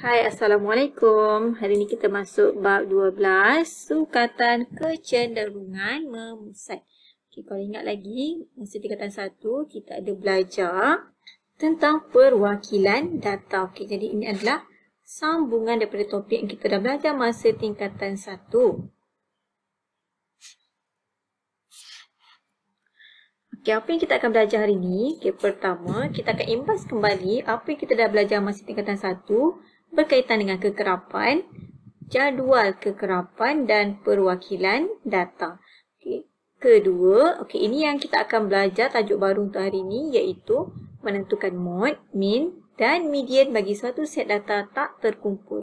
Hai, Assalamualaikum. Hari ini kita masuk bab 12, sukatan kecenderungan memusat. Okay, kalau ingat lagi, masa tingkatan 1, kita ada belajar tentang perwakilan data. Okay, jadi ini adalah sambungan daripada topik yang kita dah belajar masa tingkatan 1. Okay, apa yang kita akan belajar hari ini? Okay, pertama, kita akan imbas kembali apa yang kita dah belajar masa tingkatan 1 berkaitan dengan kekerapan, jadual kekerapan dan perwakilan data. Okay. Kedua, ini yang kita akan belajar tajuk baru untuk hari ini iaitu menentukan mode, mean dan median bagi suatu set data tak terkumpul.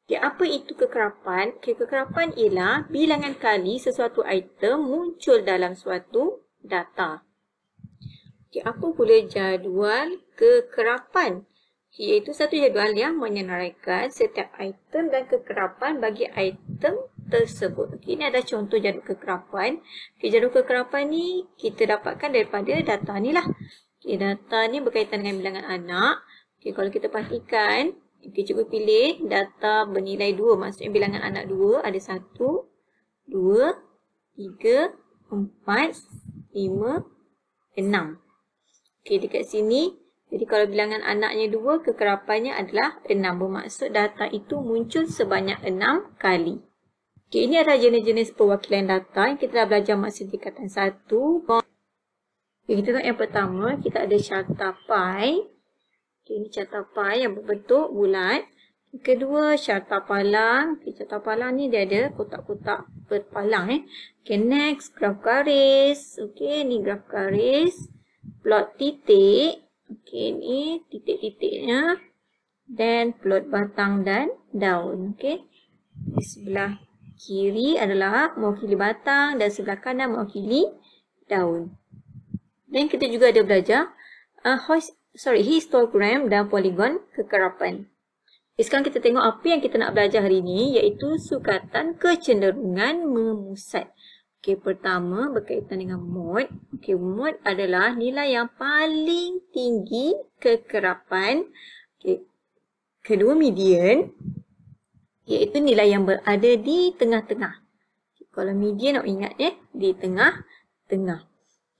Okay, apa itu kekerapan? Okay, kekerapan ialah bilangan kali sesuatu item muncul dalam suatu data. Okay, apa pula jadual kekerapan? Iaitu satu jadual yang menyenaraikan setiap item dan kekerapan bagi item tersebut. Okay, ini ada contoh jadual kekerapan. Okay, jadual kekerapan ni kita dapatkan daripada data ni lah. Okay, data ni berkaitan dengan bilangan anak. Okay, kalau kita perhatikan, cikgu pilih data bernilai 2. Maksudnya bilangan anak 2 ada 1, 2, 3, 4, 5, 6. Okay, dekat sini, jadi kalau bilangan anaknya 2, kekerapannya adalah 6. Bermaksud data itu muncul sebanyak 6 kali. Okay, ini adalah jenis-jenis perwakilan data yang kita dah belajar masa tingkatan 1. Okay, kita tengok yang pertama, kita ada carta pie. Okay, ini carta pie yang berbentuk bulat. Yang kedua, carta palang. Okay, carta palang ni dia ada kotak-kotak berpalang. Okay, next, graf garis. Okay, ni graf garis. Plot titik, okey, ni titik-titiknya, dan plot batang dan daun, okey. Di sebelah kiri adalah mewakili batang dan sebelah kanan mewakili daun. Dan kita juga ada belajar histogram dan poligon kekerapan. Sekarang kita tengok apa yang kita nak belajar hari ini iaitu sukatan kecenderungan memusat. Okey, pertama berkaitan dengan mode. Okey, mode adalah nilai yang paling tinggi kekerapan. Okey. Kedua, median iaitu nilai yang berada di tengah-tengah. Okay, kalau median nak ingat di tengah-tengah.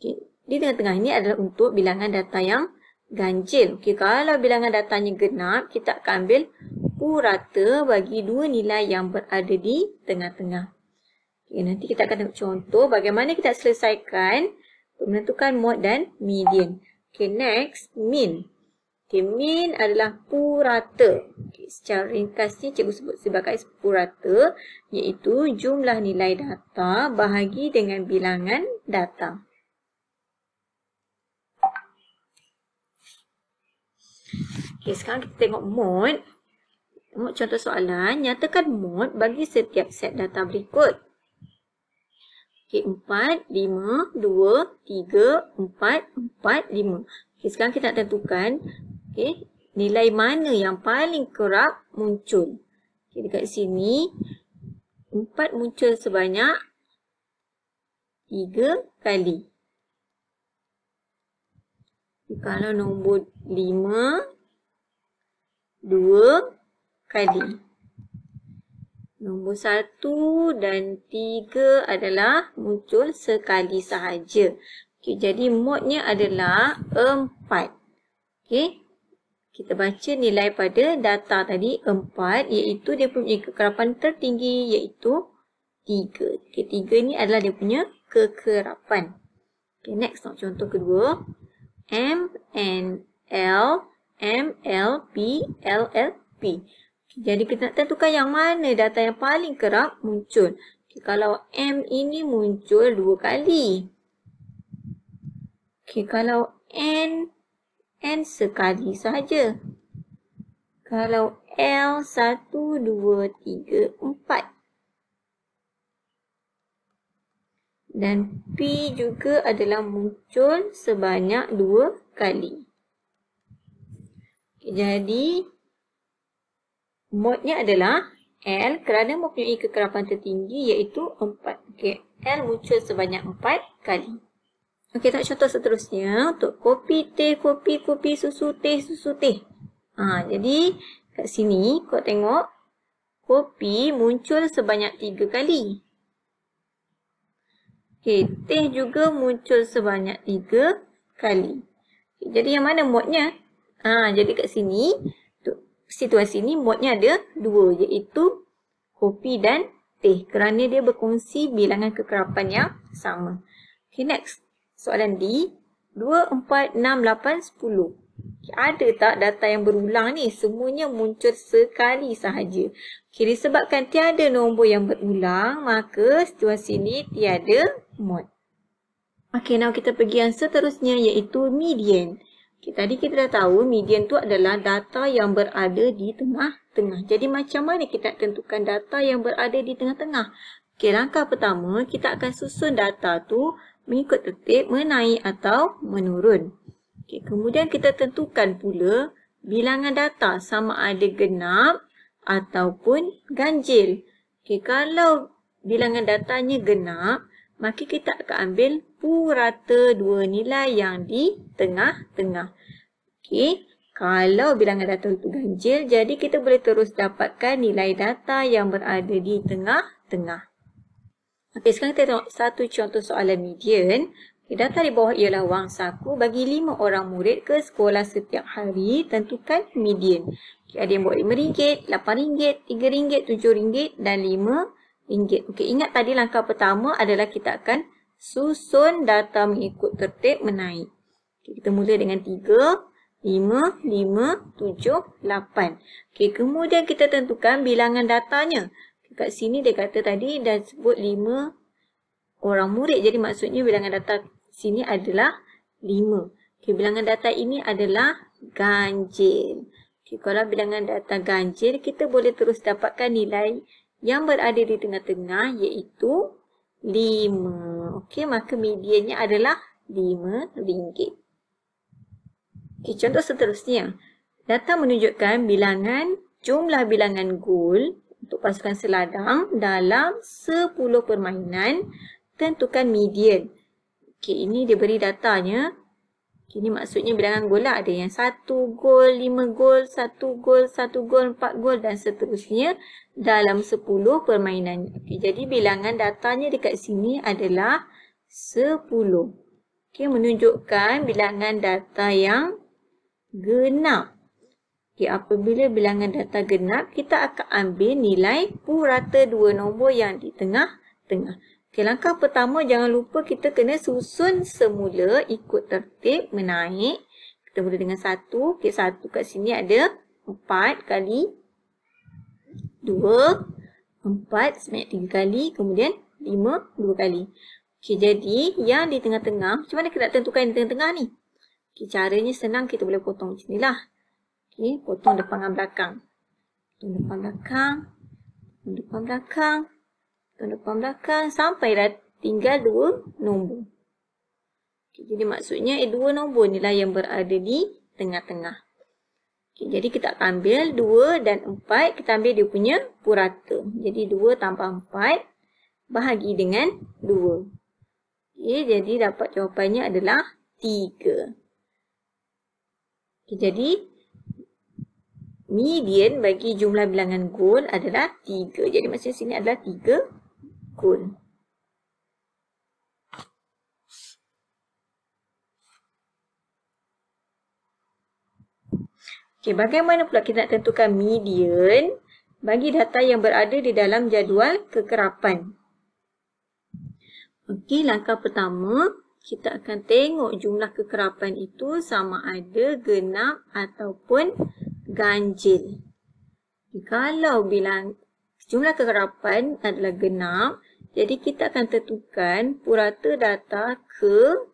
Okey, di tengah-tengah ini adalah untuk bilangan data yang ganjil. Okey, kalau bilangan datanya genap, kita akan ambil purata bagi dua nilai yang berada di tengah-tengah. Okay, nanti kita akan tengok contoh bagaimana kita selesaikan menentukan mode dan median. Okay, next, mean. Okay, mean adalah purata. Okay, secara ringkas ni cikgu sebut sebagai purata, iaitu jumlah nilai data bahagi dengan bilangan data. Okay, sekarang kita tengok mode. Tengok contoh soalan. Nyatakan mode bagi setiap set data berikut. Okay, 4, 5, 2, 3, 4, 4, 5. Okay, sekarang kita nak tentukan nilai mana yang paling kerap muncul. Okay, dekat sini, 4 muncul sebanyak 3 kali. Okay, kalau nombor 5, 2 kali. Nombor 1 dan 3 adalah muncul sekali sahaja. Okay, jadi modnya adalah 4. Okay, kita baca nilai pada data tadi 4 iaitu dia punya kekerapan tertinggi iaitu 3. Okay, 3 ni adalah dia punya kekerapan. Okay, next contoh kedua. M, N, L, M, L, P, L, L, P. Jadi kita nak tentukan yang mana data yang paling kerap muncul. Okay, kalau M ini muncul 2 kali. Okay, kalau N sekali sahaja. Kalau L 1, 2, 3, 4. Dan P juga adalah muncul sebanyak 2 kali. Okay, jadi modnya adalah L kerana mempunyai kekerapan tertinggi iaitu 4. Okay, L muncul sebanyak 4 kali. Okey, tengok contoh seterusnya untuk kopi teh, kopi, kopi, susu teh, susu teh. Jadi Kat sini, kau tengok, kopi muncul sebanyak 3 kali. Okey, teh juga muncul sebanyak 3 kali. Okay, jadi yang mana modnya? Jadi kat sini, situasi ni modnya ada 2, iaitu kopi dan teh. Kerana dia berkongsi bilangan kekerapan yang sama. Okay, next. Soalan D. 2, 4, 6, 8, 10. Okay, ada tak data yang berulang ni? Semuanya muncul sekali sahaja. Okay, disebabkan tiada nombor yang berulang, maka situasi ni tiada mod. Okay, now kita pergi yang seterusnya iaitu median. Okay, tadi kita dah tahu median tu adalah data yang berada di tengah-tengah. Jadi macam mana kita nak tentukan data yang berada di tengah-tengah? Okay, langkah pertama kita akan susun data tu mengikut tertib menaik atau menurun. Okay, kemudian kita tentukan pula bilangan data sama ada genap ataupun ganjil. Okay, kalau bilangan datanya genap, maka kita akan ambil purata 2 nilai yang di tengah-tengah. Okay, kalau bilangan data itu ganjil, jadi kita boleh terus dapatkan nilai data yang berada di tengah-tengah. Okay, sekarang kita tengok satu contoh soalan median. Okay, data di bawah ialah wang saku bagi 5 orang murid ke sekolah setiap hari. Tentukan median. Okay, ada yang bawa RM5, RM8, RM3, RM7 dan RM5. Okay, ingat tadi langkah pertama adalah kita akan susun data mengikut tertib menaik. Okay, kita mula dengan 3, 5, 5, 7, 8. Okay, kemudian kita tentukan bilangan datanya. Kat sini dia kata tadi dah sebut 5 orang murid. Jadi maksudnya bilangan data sini adalah 5. Okay, bilangan data ini adalah ganjil. Okay, kalau bilangan data ganjil, kita boleh terus dapatkan nilai yang berada di tengah-tengah iaitu 5. Okay, maka mediannya adalah RM5. Okay, contoh seterusnya. Data menunjukkan jumlah bilangan gol untuk pasukan seladang dalam 10 permainan. Tentukan median. Okay, ini dia beri datanya. Okay, ini maksudnya bilangan gol lah. Ada yang 1 gol, 5 gol, 1 gol, 1 gol, 4 gol dan seterusnya dalam 10 permainan. Okay, jadi bilangan datanya dekat sini adalah 10. Okay, menunjukkan bilangan data yang genap. Okay, apabila bilangan data genap, kita akan ambil nilai purata 2 nombor yang di tengah-tengah. Okay, langkah pertama jangan lupa kita kena susun semula ikut tertib menaik. Kita mula dengan 1. Okay, 1 kat sini ada 4 kali 2, 4 sebanyak 3 kali, kemudian 5, 2 kali. Okay, jadi yang di tengah-tengah, macam mana kita nak tentukan yang di tengah-tengah ni? Okay, caranya senang, kita boleh potong macam ni lah. Okay, potong depan dan belakang. Potong depan belakang. Potong depan belakang. Potong depan belakang. Sampai dah tinggal 2 nombor. Okay, jadi maksudnya 2 nombor ni lah yang berada di tengah-tengah. Okay, jadi kita akan ambil 2 dan 4. Kita ambil dia punya purata. Jadi 2 tambah 4 bahagi dengan 2. Okay, jadi dapat jawapannya adalah 3. Okay, jadi median bagi jumlah bilangan gol adalah 3. Jadi maksudnya sini adalah 3 gol. Okay, bagaimana pula kita nak tentukan median bagi data yang berada di dalam jadual kekerapan? Okey, langkah pertama, kita akan tengok jumlah kekerapan itu sama ada genap ataupun ganjil. Kalau jumlah kekerapan adalah genap, jadi kita akan tentukan purata data ke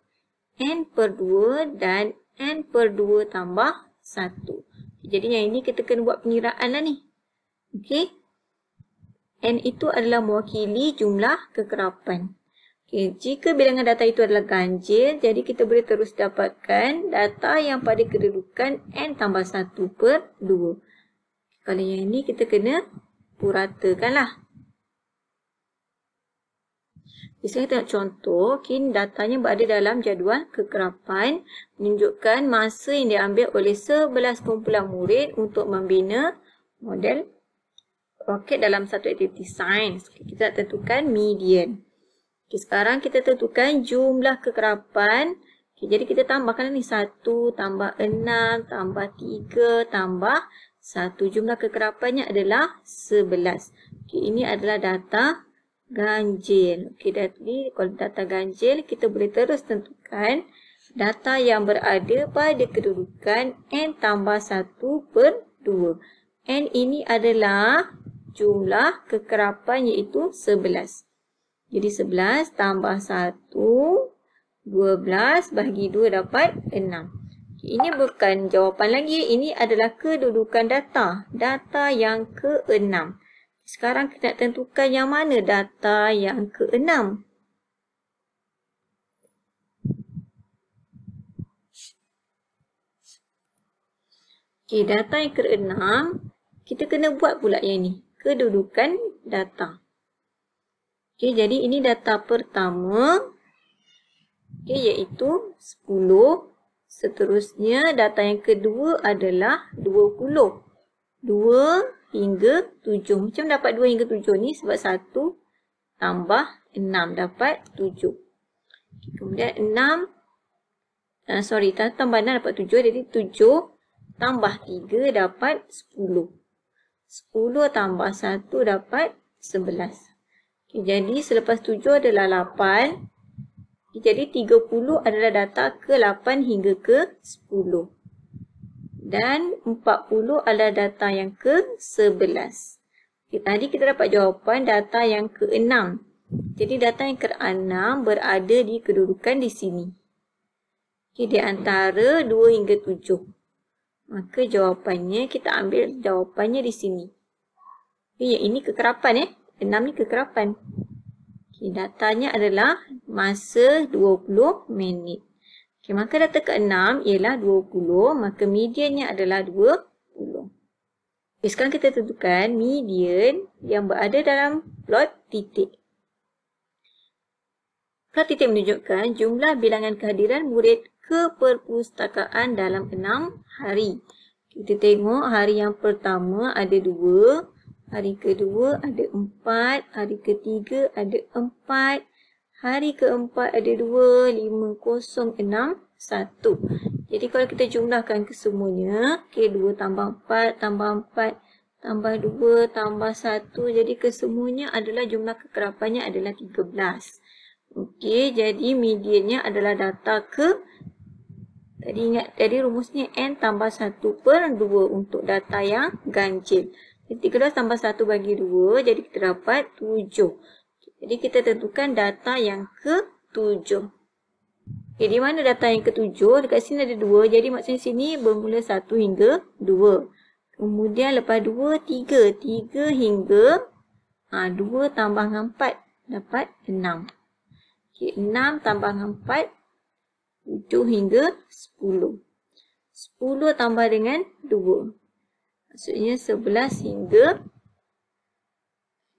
n/2 dan n/2 tambah 1. Jadi yang ini kita kena buat pengiraan lah ni. Okey. N itu adalah mewakili jumlah kekerapan. Okay, jika bilangan data itu adalah ganjil, jadi kita boleh terus dapatkan data yang pada kedudukan n tambah 1/2. Kalau yang ini kita kena puratakan lah. Sekarang kita tengok contoh. Okay, datanya berada dalam jadual kekerapan. Menunjukkan masa yang diambil oleh 11 kumpulan murid untuk membina model roket dalam satu aktiviti sains. Kita nak tentukan median. Sekarang kita tentukan jumlah kekerapan. Jadi kita tambahkan ni 1 tambah 6 tambah 3 tambah 1. Jumlah kekerapannya adalah 11. Ini adalah data ganjil. Jadi kalau data ganjil, kita boleh terus tentukan data yang berada pada kedudukan n tambah 1/2. N ini adalah jumlah kekerapan iaitu 11. Jadi 11 tambah 1, 12 bahagi 2 dapat 6. Ini bukan jawapan lagi. Ini adalah kedudukan data. Data yang ke-6. Sekarang kita nak tentukan yang mana data yang ke-6. Data yang ke-6, kita kena buat pula yang ni. Kedudukan data. Jadi ini data pertama. Iaitu 10. Seterusnya data yang kedua adalah 20. 2 hingga 7. Macam dapat 2 hingga 7 ni sebab 1 tambah 6 dapat 7. Kemudian 6. Tambah 6 dapat 7. Jadi 7 tambah 3 dapat 10. 10 tambah 1 dapat 11. Jadi selepas 7 adalah 8. Jadi 30 adalah data ke-8 hingga ke-10. Dan 40 adalah data yang ke-11. Tadi kita dapat jawapan data yang ke-6. Jadi data yang ke-6 berada di kedudukan di sini. Di antara 2 hingga 7. Maka jawapannya, kita ambil jawapannya di sini. Ini kekerapan 6 ni kekerapan. Datanya adalah masa 20 minit. Maka data ke-6 ialah 20. Maka mediannya adalah 20. Sekarang kita tentukan median yang berada dalam plot titik. Plot titik menunjukkan jumlah bilangan kehadiran murid ke perpustakaan dalam 6 hari. Kita tengok hari yang pertama ada 2. Hari kedua ada 4, hari ketiga ada 4, hari keempat ada 2, 5, 0, 6, 1. Jadi kalau kita jumlahkan kesemuanya, 2 tambah 4, tambah 4, tambah 2, tambah 1. Jadi kesemuanya adalah jumlah kekerapannya adalah 13. Jadi mediannya adalah data tadi ingat, tadi rumusnya n tambah 1/2 untuk data yang ganjil. 13 tambah 1 bagi 2, jadi kita dapat 7. Jadi kita tentukan data yang ke-7. Di mana data yang ke-7? Dekat sini ada 2, jadi maksudnya sini bermula 1 hingga 2. Kemudian lepas 2, 3. 3 hingga 2 tambah dengan 4, dapat 6. 6 tambah dengan 4, 7 hingga 10. 10 tambah dengan 2. Maksudnya 11 hingga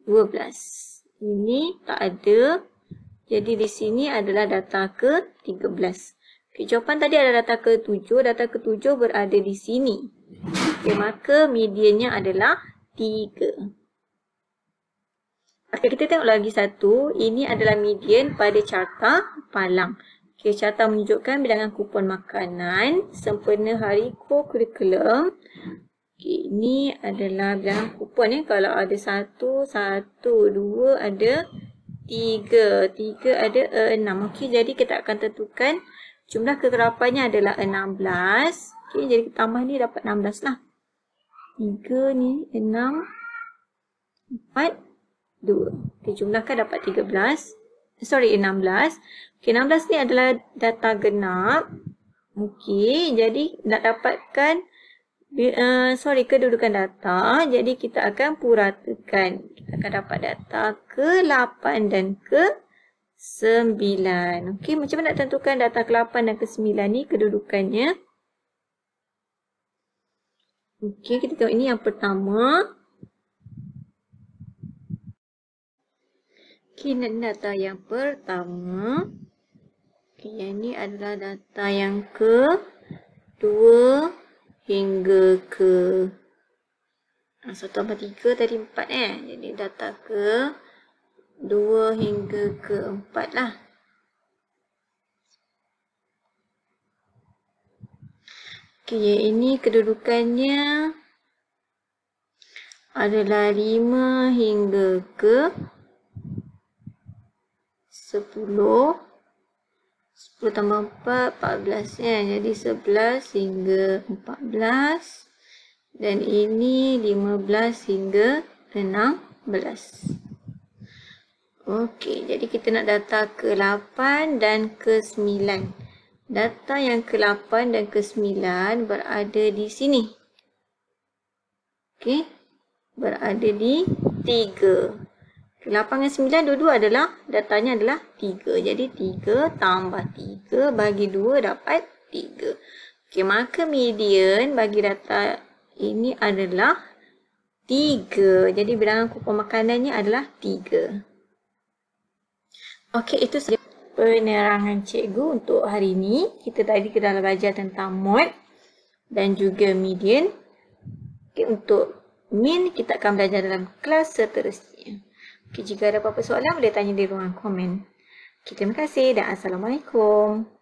12. Ini tak ada. Jadi di sini adalah data ke-13. Jawapan tadi adalah data ke-7. Data ke-7 berada di sini. Maka mediannya adalah 3. Kita tengok lagi satu. Ini adalah median pada carta palang. Carta menunjukkan bilangan kupon makanan sempena hari co-curriculum. Ini adalah bilangan kupon Kalau ada 1, 1, 2, ada 3. 3 ada 6. Jadi kita akan tentukan jumlah kekerapannya adalah 16. Jadi kita tambah ni dapat 16 lah. 3 ni 6, 4, 2. Jumlahkan dapat 16. 16 ni adalah data genap. Jadi nak dapatkan kedudukan data. Jadi kita akan puratakan. Kita akan dapat data ke-8 dan ke-9. Macam mana nak tentukan data ke-8 dan ke-9 ni kedudukannya? Kita tengok ini yang pertama. Data yang pertama. Yang ini adalah data yang ke-2 hingga ke 1 tambah 3 tadi 4 Jadi data ke 2 hingga ke 4 lah. Okey, ini kedudukannya adalah 5 hingga ke 10. 10 tambah 4, 14 Jadi 11 hingga 14. Dan ini 15 hingga 16. Okey, jadi kita nak data ke 8 dan ke 9. Data yang ke 8 dan ke 9 berada di sini. Okey, berada di 3. 8 dan 9 dua-dua adalah, datanya adalah 3. Jadi 3 tambah 3 bagi 2 dapat 3. Okey, maka median bagi data ini adalah 3. Jadi bilangan kupon makanannya adalah 3. Okey, itu sahaja penerangan cikgu untuk hari ini. Kita tadi dah belajar tentang mode dan juga median. Okey, untuk min kita akan belajar dalam kelas seterusnya. Okey, jika ada apa-apa soalan boleh tanya di ruang komen. Okey, terima kasih dan Assalamualaikum.